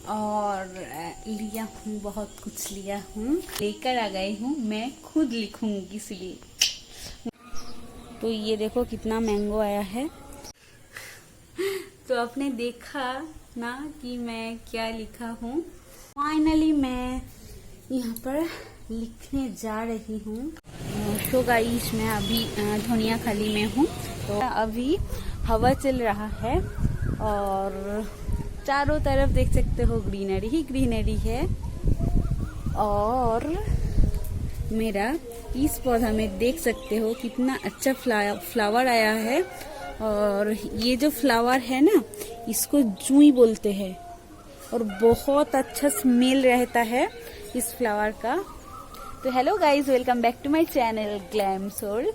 और लिया हूँ, बहुत कुछ लिया हूँ, लेकर आ गई हूँ। मैं खुद लिखूंगी इसलिए। तो ये देखो कितना मैंगो आया है। तो आपने देखा ना कि मैं क्या लिखा हूँ। फाइनली मैं यहाँ पर लिखने जा रही हूँ। तो गाइस मैं अभी धनिया खाली में हूँ। तो अभी हवा चल रहा है और चारों तरफ देख सकते हो ग्रीनरी ही ग्रीनरी है। और मेरा इस पौधा में देख सकते हो कितना अच्छा फ्लावर आया है। और ये जो फ्लावर है ना, इसको जूई बोलते हैं और बहुत अच्छा स्मेल रहता है इस फ्लावर का। तो hello guys, welcome back to my channel Glam Soul.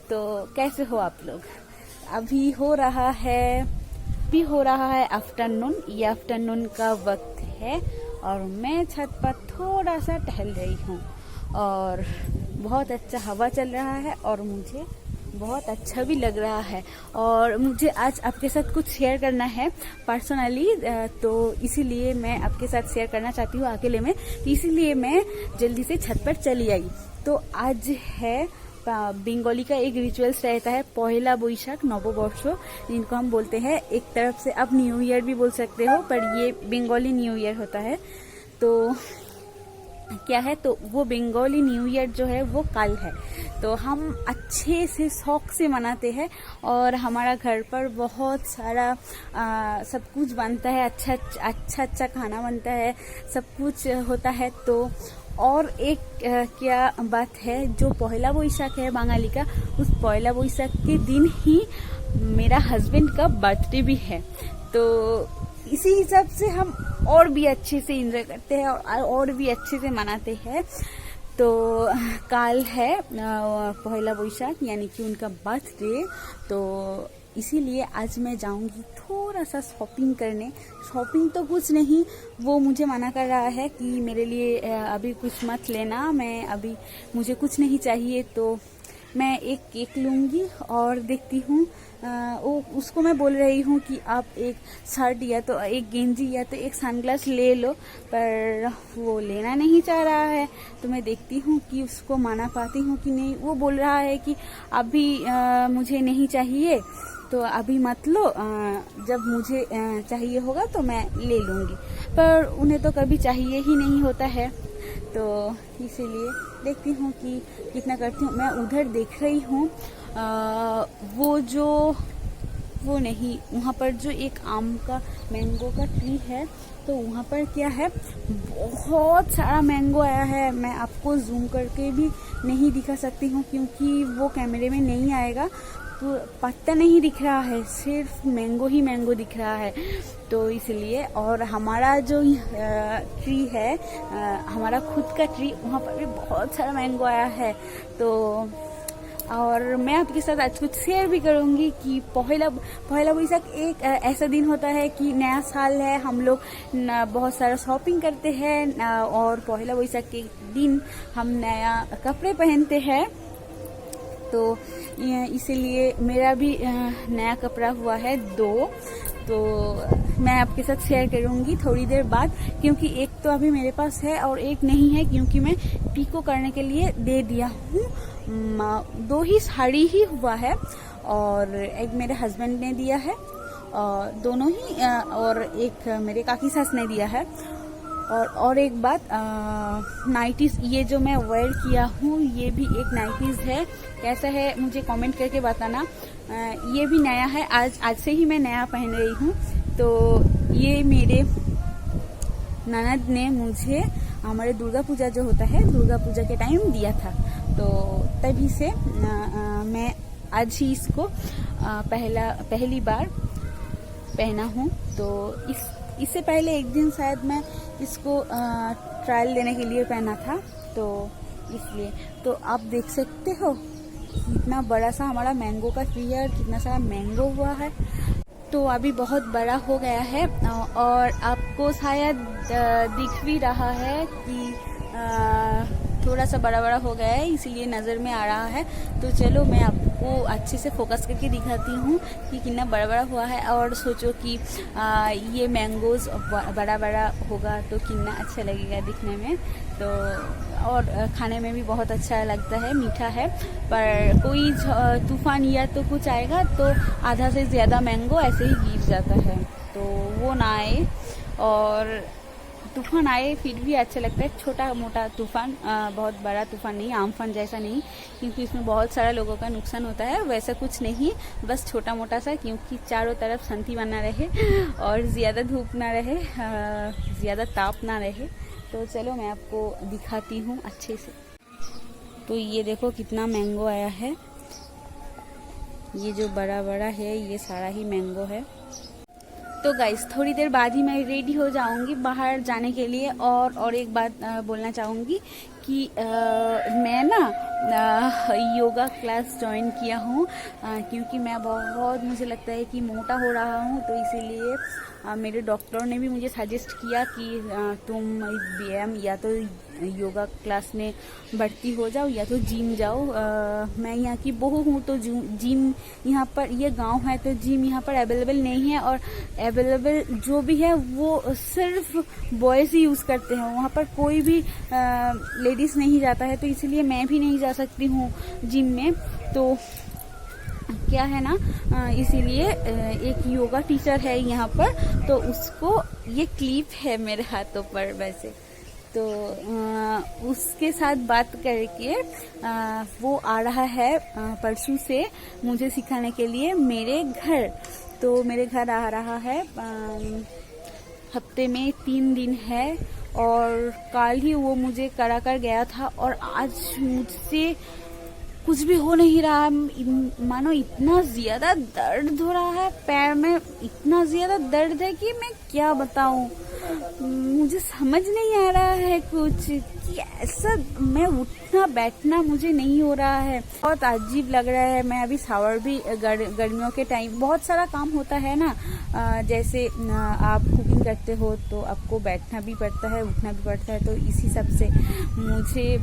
तो कैसे हो आप लोग? अभी हो रहा है आफ्टरनून। ये आफ्टरनून का वक्त है और मैं छत पर थोड़ा सा टहल रही हूँ और बहुत अच्छा हवा चल रहा है और मुझे बहुत अच्छा भी लग रहा है। और मुझे आज आपके साथ कुछ शेयर करना है पर्सनली, तो इसीलिए मैं आपके साथ शेयर करना चाहती हूँ अकेले में। तो इसीलिए मैं जल्दी से छत पर चली आई। तो आज है बंगाली का एक रिचुअल्स रहता है, पहला बैशाख नववर्ष जिनको हम बोलते हैं। एक तरफ से आप न्यू ईयर भी बोल सकते हो, पर ये बंगाली न्यू ईयर होता है। तो क्या है, तो वो बंगाली न्यू ईयर जो है वो कल है। तो हम अच्छे से शौक से मनाते हैं और हमारा घर पर बहुत सारा सब कुछ बनता है, अच्छा खाना बनता है, सब कुछ होता है। तो और एक क्या बात है, जो पहला बैशाख है बंगाली का, उस पहला बैशाख के दिन ही मेरा हस्बैंड का बर्थडे भी है। तो इसी हिसाब से हम और भी अच्छे से एंजॉय करते हैं और भी अच्छे से मनाते हैं। तो कल है पहला बैशाख, यानी कि उनका बर्थडे। तो इसीलिए आज मैं जाऊंगी थोड़ा सा शॉपिंग करने। शॉपिंग तो कुछ नहीं, वो मुझे मना कर रहा है कि मेरे लिए अभी कुछ मत लेना, मुझे कुछ नहीं चाहिए। तो मैं एक केक लूंगी और देखती हूँ। उसको मैं बोल रही हूँ कि आप एक शर्ट या तो एक गेंजी या तो एक सनग्लास ले लो, पर वो लेना नहीं चाह रहा है। तो मैं देखती हूँ कि उसको मना पाती हूँ कि नहीं। वो बोल रहा है कि अभी मुझे नहीं चाहिए, तो अभी मत लो, जब मुझे चाहिए होगा तो मैं ले लूँगी। पर उन्हें तो कभी चाहिए ही नहीं होता है। तो इसीलिए देखती हूँ कि कितना करती हूँ। मैं उधर देख रही हूँ, वो नहीं, वहाँ पर जो एक आम का मैंगो का ट्री है, तो वहाँ पर क्या है, बहुत सारा मैंगो आया है। मैं आपको जूम करके भी नहीं दिखा सकती हूँ क्योंकि वो कैमरे में नहीं आएगा। तो पत्ता नहीं दिख रहा है, सिर्फ मैंगो ही मैंगो दिख रहा है। तो इसलिए, और हमारा जो ट्री है, हमारा खुद का ट्री, वहाँ पर भी बहुत सारा मैंगो आया है। तो और मैं आपके साथ आज कुछ शेयर भी करूंगी कि पहला बैशाख एक ऐसा दिन होता है कि नया साल है, हम लोग बहुत सारा शॉपिंग करते हैं और पहला बैशाख के दिन हम नया कपड़े पहनते हैं। तो इसीलिए मेरा भी नया कपड़ा हुआ है 2। तो मैं आपके साथ शेयर करूंगी थोड़ी देर बाद, क्योंकि एक तो अभी मेरे पास है और एक नहीं है, क्योंकि मैं पीको करने के लिए दे दिया हूँ। 2 ही साड़ी ही हुआ है और एक मेरे हस्बैंड ने दिया है, और दोनों ही, और एक मेरे काकी सास ने दिया है। और एक बात, नाइटीज ये जो मैं वेयर किया हूँ, ये भी एक नाइटीज है। कैसा है मुझे कमेंट करके बताना। ये भी नया है, आज से ही मैं नया पहन रही हूँ। तो ये मेरे ननद ने मुझे हमारे दुर्गा पूजा जो होता है, दुर्गा पूजा के टाइम दिया था। तो तभी से मैं आज ही इसको पहली बार पहना हूँ। तो इससे पहले एक दिन शायद मैं इसको ट्रायल देने के लिए पहना था, तो इसलिए। तो आप देख सकते हो कितना बड़ा सा हमारा मैंगो का ट्री है और कितना सारा मैंगो हुआ है। तो अभी बहुत बड़ा हो गया है और आपको शायद दिख भी रहा है कि थोड़ा सा बड़ा हो गया है, इसीलिए नज़र में आ रहा है। तो चलो मैं आपको आपको अच्छे से फोकस करके दिखाती हूँ कि कितना बड़ा बड़ा हुआ है। और सोचो कि ये मैंगोज़ बड़ा बड़ा होगा तो कितना अच्छा लगेगा दिखने में, तो और खाने में भी बहुत अच्छा लगता है, मीठा है। पर कोई तूफान या तो कुछ आएगा तो आधा से ज़्यादा मैंगो ऐसे ही गिर जाता है, तो वो ना आए। और तूफान आए फिर भी अच्छा लगता है, छोटा मोटा तूफान, बहुत बड़ा तूफान नहीं, आमफान जैसा नहीं, क्योंकि इसमें बहुत सारा लोगों का नुकसान होता है। वैसा कुछ नहीं, बस छोटा मोटा सा, क्योंकि चारों तरफ शांति बना रहे और ज़्यादा धूप ना रहे, ज़्यादा ताप ना रहे। तो चलो मैं आपको दिखाती हूँ अच्छे से। तो ये देखो कितना मैंगो आया है, ये जो बड़ा बड़ा है ये सारा ही मैंगो है। तो गाइस थोड़ी देर बाद ही मैं रेडी हो जाऊंगी बाहर जाने के लिए। और एक बात बोलना चाहूँगी कि मैं ना योगा क्लास ज्वाइन किया हूँ, क्योंकि मैं बहुत, मुझे लगता है कि मोटा हो रहा हूँ, तो इसीलिए मेरे डॉक्टर ने भी मुझे सजेस्ट किया कि तुम व्यायाम या तो योगा क्लास में भर्ती हो जाओ या तो जिम जाओ। मैं यहाँ की बहू हूँ, तो जिम यहाँ पर, ये गांव है तो जिम यहाँ पर अवेलेबल नहीं है, और अवेलेबल जो भी है वो सिर्फ बॉयज़ ही यूज़ करते हैं, वहाँ पर कोई भी लेडीज़ नहीं जाता है, तो इसलिए मैं भी नहीं जा सकती हूँ जिम में। तो क्या है ना, इसीलिए एक योगा टीचर है यहाँ पर, तो उसको, ये क्लिप है मेरे हाथों पर वैसे, तो उसके साथ बात करके वो आ रहा है परसों से मुझे सिखाने के लिए मेरे घर। तो मेरे घर आ रहा है, हफ्ते में 3 दिन है, और कल ही वो मुझे करा कर गया था, और आज मुझसे कुछ भी हो नहीं रहा, मानो इतना ज्यादा दर्द हो रहा है पैर में, इतना ज्यादा दर्द है कि मैं क्या बताऊं। मुझे समझ नहीं आ रहा है कुछ कि ऐसा, मैं उठना बैठना मुझे नहीं हो रहा है, बहुत अजीब लग रहा है। मैं अभी शावर भी, गर्मियों के टाइम बहुत सारा काम होता है ना, जैसे आप कुकिंग करते हो तो आपको बैठना भी पड़ता है, उठना भी पड़ता है, तो इसी सब से मुझे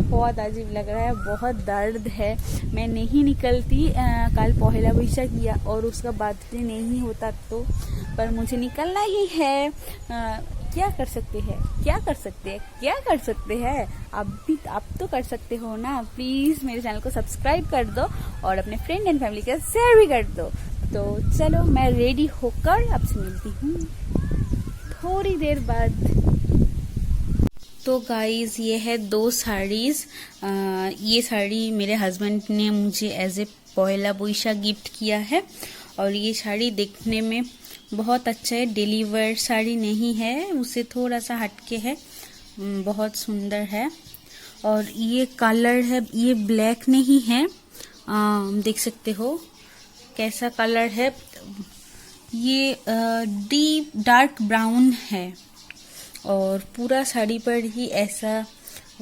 बहुत अजीब लग रहा है, बहुत दर्द है। मैं नहीं निकलती, कल पहला वैशाख किया और उसका बाद नहीं होता, तो पर मुझे निकलना ही है। क्या कर सकते हैं, क्या कर सकते हैं, क्या कर सकते हैं, आप तो कर सकते हो ना। प्लीज मेरे चैनल को सब्सक्राइब कर दो और अपने फ्रेंड एंड फैमिली के शेयर भी कर दो। तो चलो मैं रेडी होकर आपसे मिलती हूँ थोड़ी देर बाद। तो गाइज ये है 2 साड़ीज, ये साड़ी मेरे हस्बैंड ने मुझे एज ए पहला वैशाख गिफ्ट किया है, और ये साड़ी देखने में बहुत अच्छा है, डेली वेयर साड़ी नहीं है, उससे थोड़ा सा हटके है, बहुत सुंदर है। और ये कलर है, ये ब्लैक नहीं है, देख सकते हो कैसा कलर है, ये डीप डार्क ब्राउन है, और पूरा साड़ी पर ही ऐसा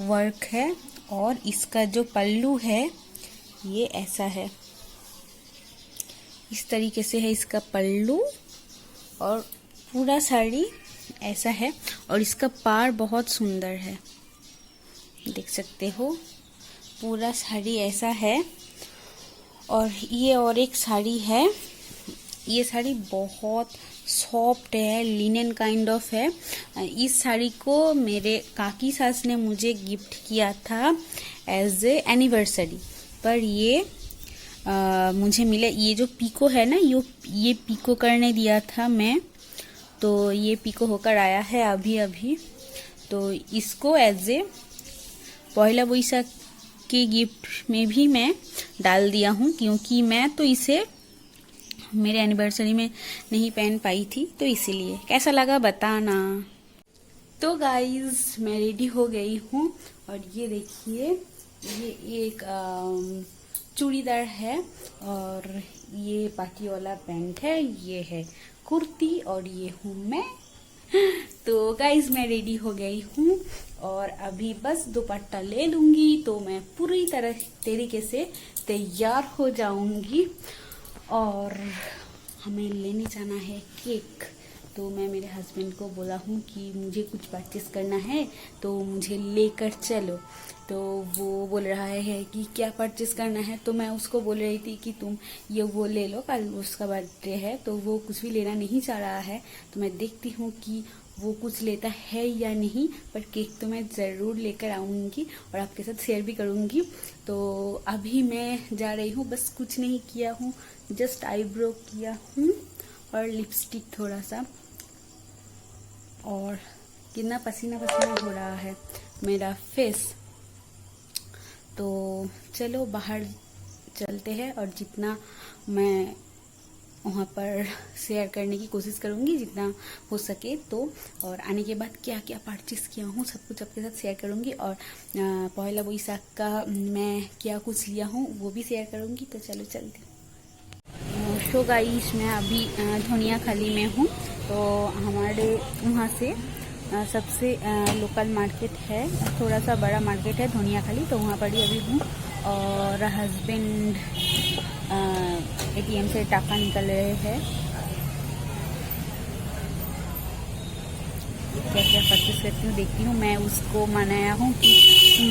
वर्क है, और इसका जो पल्लू है ये ऐसा है, इस तरीके से है इसका पल्लू, और पूरा साड़ी ऐसा है, और इसका पार बहुत सुंदर है, देख सकते हो पूरा साड़ी ऐसा है। और ये और एक साड़ी है, ये साड़ी बहुत सॉफ्ट है, लिनन काइंड ऑफ है। इस साड़ी को मेरे काकी सास ने मुझे गिफ्ट किया था एज ए एनिवर्सरी, पर ये मुझे मिले, ये जो पीको है ना, ये पीको करने दिया था मैं, तो ये पीको होकर आया है अभी अभी, तो इसको एज ए पहला वैशाख के गिफ्ट में भी मैं डाल दिया हूँ, क्योंकि मैं तो इसे मेरे एनिवर्सरी में नहीं पहन पाई थी, तो इसीलिए। कैसा लगा बताना। तो गाइज मैं रेडी हो गई हूँ, और ये देखिए ये एक चूड़ीदार है, और ये पार्टी वाला पैंट है, ये है कुर्ती, और ये हूँ मैं। तो गाइज मैं रेडी हो गई हूँ, और अभी बस दुपट्टा ले लूंगी तो मैं पूरी तरह तरीके से तैयार हो जाऊंगी। और हमें लेने जाना है केक, तो मैं मेरे हस्बैंड को बोला हूँ कि मुझे कुछ परचेस करना है तो मुझे लेकर चलो। तो वो बोल रहा है कि क्या परचेस करना है। तो मैं उसको बोल रही थी कि तुम ये वो ले लो, कल उसका बर्थडे है। तो वो कुछ भी लेना नहीं चाह रहा है, तो मैं देखती हूँ कि वो कुछ लेता है या नहीं, पर केक तो मैं ज़रूर लेकर आऊँगी और आपके साथ शेयर भी करूँगी। तो अभी मैं जा रही हूँ, बस कुछ नहीं किया हूँ, जस्ट आईब्रो किया हूँ और लिपस्टिक थोड़ा सा, और कितना पसीना पसीना हो रहा है मेरा फेस। तो चलो बाहर चलते हैं और जितना मैं वहाँ पर शेयर करने की कोशिश करूँगी जितना हो सके। तो और आने के बाद क्या क्या परचेस किया हूँ सब कुछ आपके साथ शेयर करूँगी, और पहला बैसाख का मैं क्या कुछ लिया हूँ वो भी शेयर करूँगी। तो चलो चलते हैं। तो गाइस मैं अभी धनियाखाली में हूँ। तो हमारे वहाँ से सबसे लोकल मार्केट है, थोड़ा सा बड़ा मार्केट है धनियाखाली, तो वहाँ पर ही अभी हूँ। और हस्बैंड एटीएम से टाका निकल रहे हैं। क्या क्या परचेस करती हूँ देखती हूँ। मैं उसको मनाया हूँ कि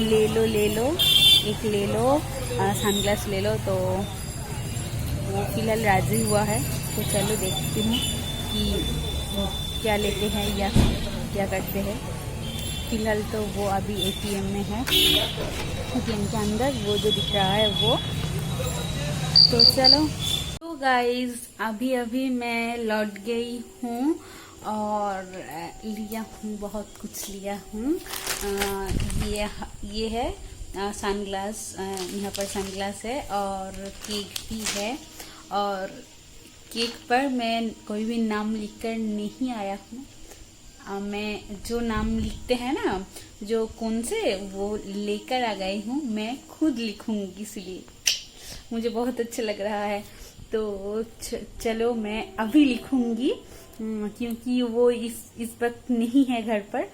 ले लो एक ले लो, सनग्लास ले लो। तो वो फिलहाल राजी हुआ है। तो चलो देखती हूँ कि क्या लेते हैं या क्या करते हैं। फिलहाल तो वो अभी एटीएम में है, एटीएम के अंदर वो जो दिख रहा है वो। तो चलो। तो गाइस अभी मैं लौट गई हूँ और लिया हूँ, बहुत कुछ लिया हूँ। ये है सनग्लास, यहाँ पर सनग्लास है और केक भी है। और केक पर मैं कोई भी नाम लिखकर नहीं आया हूँ। मैं जो नाम लिखते हैं ना, जो कौन से, वो लेकर आ गई हूँ। मैं खुद लिखूंगी, इसलिए मुझे बहुत अच्छा लग रहा है। तो चलो मैं अभी लिखूंगी, क्योंकि वो इस वक्त नहीं है घर पर।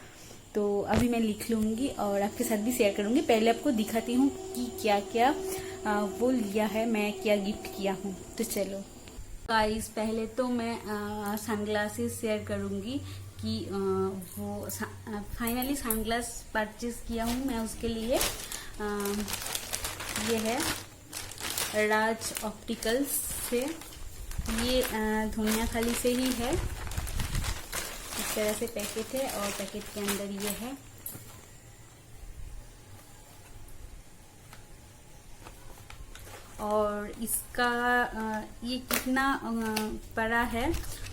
तो अभी मैं लिख लूंगी और आपके साथ भी शेयर करूंगी। पहले आपको दिखाती हूँ कि क्या क्या वो लिया है, मैं क्या गिफ्ट किया हूँ। तो चलो गाइस पहले तो मैं सनग्लासेस शेयर करूंगी कि वो फाइनली सनग्लास परचेज किया हूँ मैं उसके लिए। ये है राज ऑप्टिकल्स से, ये धनियाखाली से ही है। इस तरह से पैकेट है और पैकेट के अंदर ये है। और इसका ये कितना बड़ा है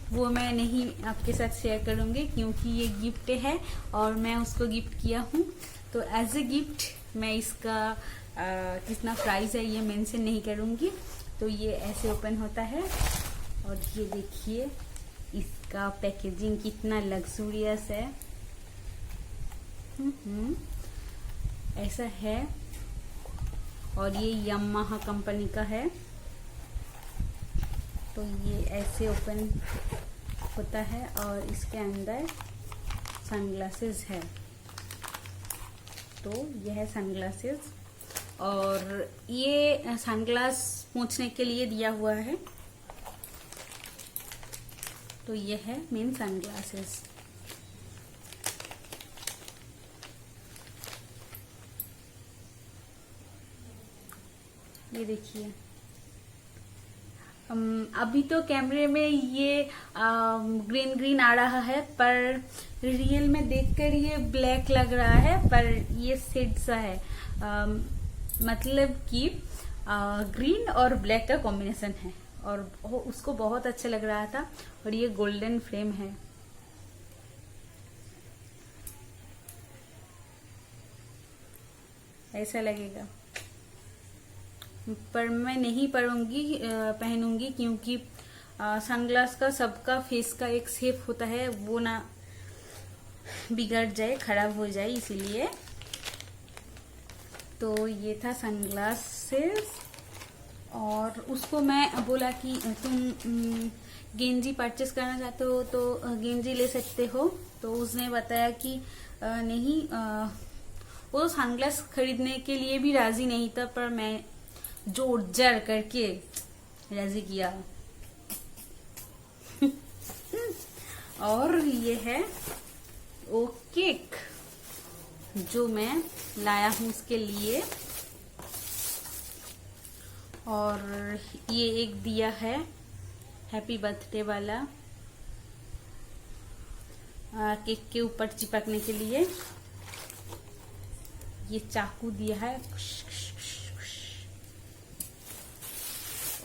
वो मैं नहीं आपके साथ शेयर करूंगी, क्योंकि ये गिफ्ट है और मैं उसको गिफ्ट किया हूँ। तो एज ए गिफ्ट मैं इसका कितना प्राइस है ये मेंशन नहीं करूंगी। तो ये ऐसे ओपन होता है और ये देखिए इसका पैकेजिंग कितना लग्जूरियस है। ऐसा है। और ये यामाहा कंपनी का है। तो ये ऐसे ओपन होता है और इसके अंदर सनग्लासेस है। तो यह है सनग्लासेस, और ये सनग्लास पोंछने के लिए दिया हुआ है। तो ये है मेन सनग्लासेस। ये देखिए, अभी तो कैमरे में ये ग्रीन आ रहा है, पर रियल में देखकर ये ब्लैक लग रहा है, पर ये शेड सा है। मतलब कि ग्रीन और ब्लैक का कॉम्बिनेशन है और उसको बहुत अच्छा लग रहा था। और ये गोल्डन फ्रेम है। ऐसा लगेगा, पर मैं नहीं पहनूंगी क्योंकि सनग्लास का सबका फेस का एक शेप होता है, वो ना बिगड़ जाए, खराब हो जाए, इसीलिए। तो ये था सनग्लासेस। और उसको मैं बोला कि तुम गेंजी परचेस करना चाहते हो तो गेंजी ले सकते हो। तो उसने बताया कि नहीं, वो सनग्लास खरीदने के लिए भी राजी नहीं था, पर मैं जोर जार करके राजी किया। और ये है वो केक जो मैं लाया हूँ उसके लिए। और ये एक दिया है हैप्पी बर्थडे वाला केक के ऊपर चिपकने के लिए। ये चाकू दिया है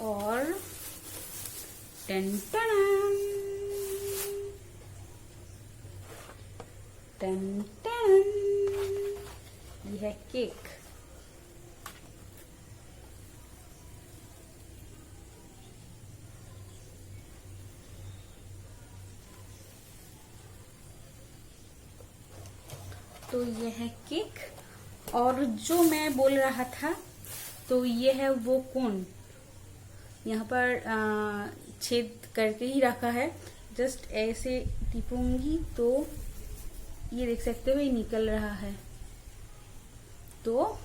और टन टन टन टन, ये है केक। तो ये है केक। और जो मैं बोल रहा था, तो ये है वो कोन। यहाँ पर छेद करके ही रखा है, जस्ट ऐसे टिपूंगी तो ये देख सकते हो ये निकल रहा है। तो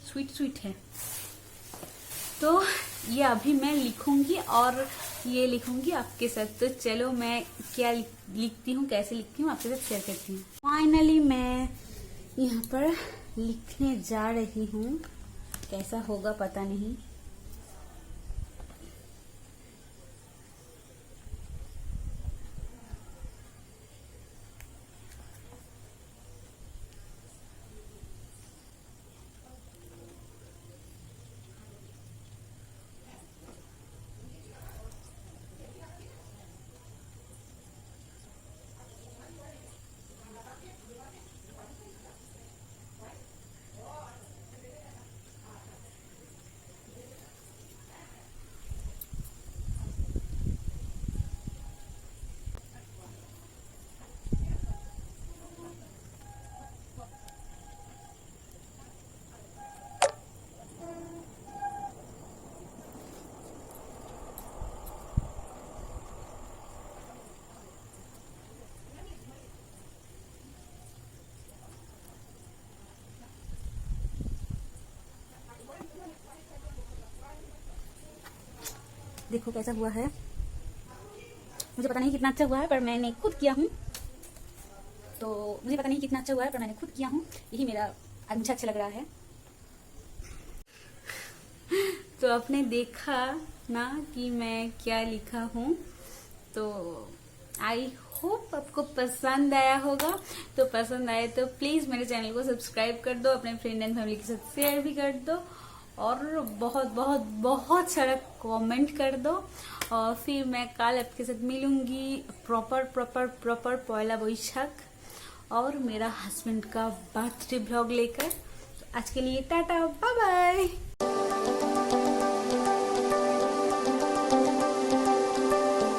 स्वीट स्वीट है। तो ये अभी मैं लिखूंगी और ये लिखूंगी आपके साथ। तो चलो मैं क्या लिखती हूँ, कैसे लिखती हूँ आपके साथ शेयर करती हूँ। फाइनली मैं यहाँ पर लिखने जा रही हूँ, कैसा होगा पता नहीं। देखो कैसा हुआ है, मुझे पता नहीं कितना अच्छा हुआ है पर मैंने खुद किया हूँ। तो मुझे पता नहीं कितना अच्छा हुआ है पर मैंने खुद किया हूँ, यही मेरा मुझे अच्छा लग रहा है। तो आपने देखा ना कि मैं क्या लिखा हूँ। तो आई होप आपको पसंद आया होगा। तो पसंद आए तो प्लीज मेरे चैनल को सब्सक्राइब कर दो, अपने फ्रेंड एंड फैमिली के साथ शेयर भी कर दो और बहुत बहुत बहुत सारा कमेंट कर दो। और फिर मैं कल आपके साथ मिलूंगी प्रॉपर पहला बैसाख और मेरा हस्बैंड का बर्थडे ब्लॉग लेकर। तो आज के लिए टाटा, बाय बाय।